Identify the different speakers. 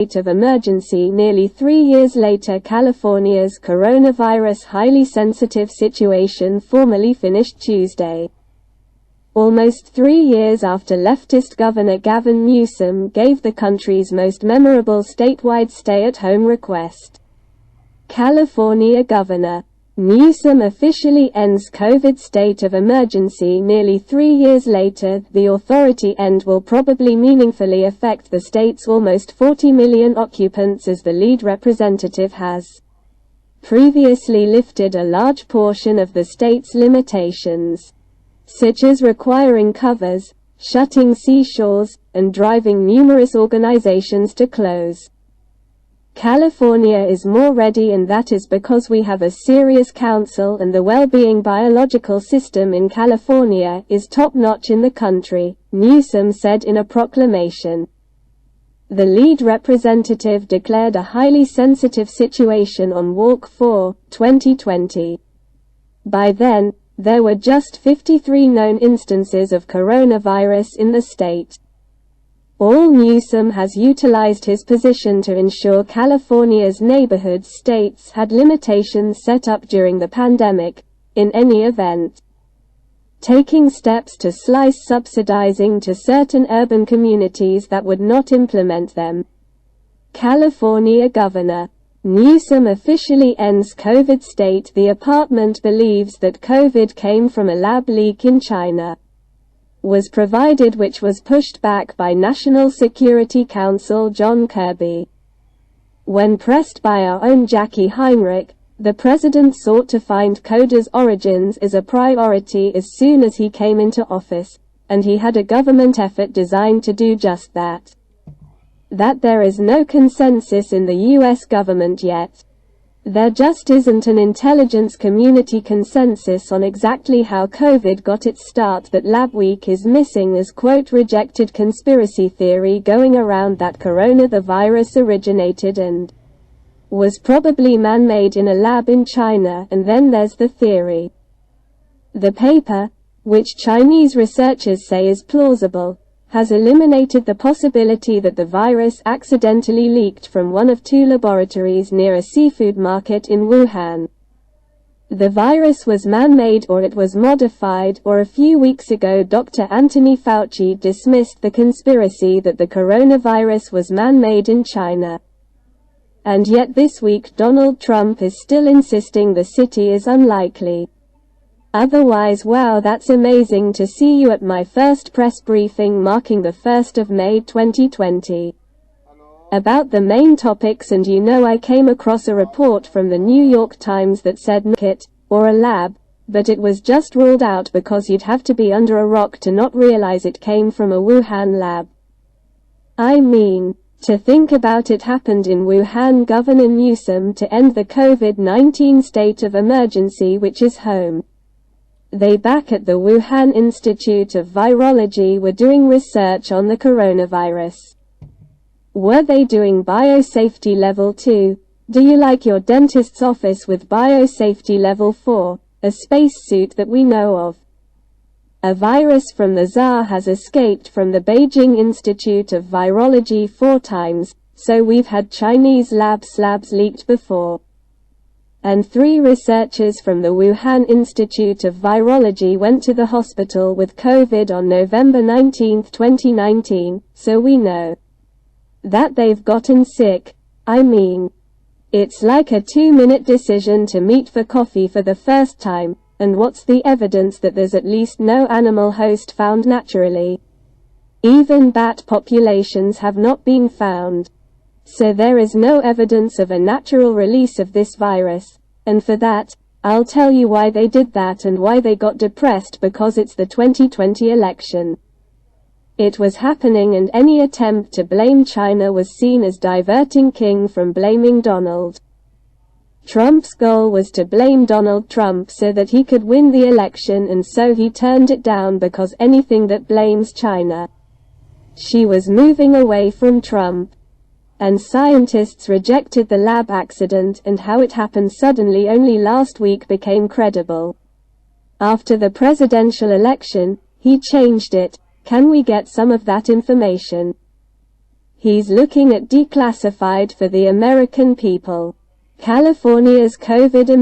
Speaker 1: of emergency nearly 3 years later. California's coronavirus highly sensitive situation formally finished Tuesday. Almost 3 years after leftist Governor Gavin Newsom gave the country's most memorable statewide stay-at-home request. California Governor Newsom officially ends COVID state of emergency nearly 3 years later. The authority end will probably meaningfully affect the state's almost 40 million occupants, as the lead representative has previously lifted a large portion of the state's limitations, such as requiring covers, shutting seashores, and driving numerous organizations to close. California is more ready, and that is because we have a serious council and the well-being biological system in California is top-notch in the country, Newsom said in a proclamation. The lead representative declared a highly sensitive situation on Walk 4, 2020. By then, there were just 53 known instances of coronavirus in the state. All Newsom has utilized his position to ensure California's neighborhood states had limitations set up during the pandemic, in any event, taking steps to slice subsidizing to certain urban communities that would not implement them. California Governor Newsom officially ends COVID state. The department believes that COVID came from a lab leak in China was provided, which was pushed back by National Security Counsel John Kirby. When pressed by our own Jackie Heinrich, the president sought to find CODA's origins as a priority as soon as he came into office, and he had a government effort designed to do just that. That there is no consensus in the U.S. government yet. There just isn't an intelligence community consensus on exactly how COVID got its start. That lab week is missing as quote rejected conspiracy theory going around that the virus originated and was probably man-made in a lab in China. And then there's the theory. The paper, which Chinese researchers say is plausible, has eliminated the possibility that the virus accidentally leaked from one of 2 laboratories near a seafood market in Wuhan. The virus was man-made or it was modified, or a few weeks ago Dr. Anthony Fauci dismissed the conspiracy that the coronavirus was man-made in China. And yet this week Donald Trump is still insisting the city is unlikely. Otherwise, wow, that's amazing to see you at my first press briefing marking the 1st of May 2020. About the main topics, and I came across a report from the New York Times that said kit, or a lab, but it was just ruled out because you'd have to be under a rock to not realize it came from a Wuhan lab. I mean, to think about it happened in Wuhan. Governor Newsom to end the COVID-19 state of emergency, which is home. They back at the Wuhan Institute of Virology were doing research on the coronavirus. Were they doing biosafety level 2? Do you like your dentist's office with biosafety level 4, a spacesuit that we know of? A virus from the Tsar has escaped from the Beijing Institute of Virology 4 times, so we've had Chinese labs leaked before. And 3 researchers from the Wuhan Institute of Virology went to the hospital with COVID on November 19, 2019, so we know that they've gotten sick. I mean, it's like a 2-minute decision to meet for coffee for the first time, and what's the evidence that there's at least no animal host found naturally? Even bat populations have not been found. So there is no evidence of a natural release of this virus, and for that, I'll tell you why they did that and why they got depressed, because it's the 2020 election. It was happening, and any attempt to blame China was seen as diverting King from blaming Donald. Trump's goal was to blame Donald Trump so that he could win the election, and so he turned it down because anything that blames China. She was moving away from Trump. And scientists rejected the lab accident, and how it happened suddenly only last week became credible. After the presidential election, he changed it. Can we get some of that information? He's looking at declassified for the American people. California's COVID emergency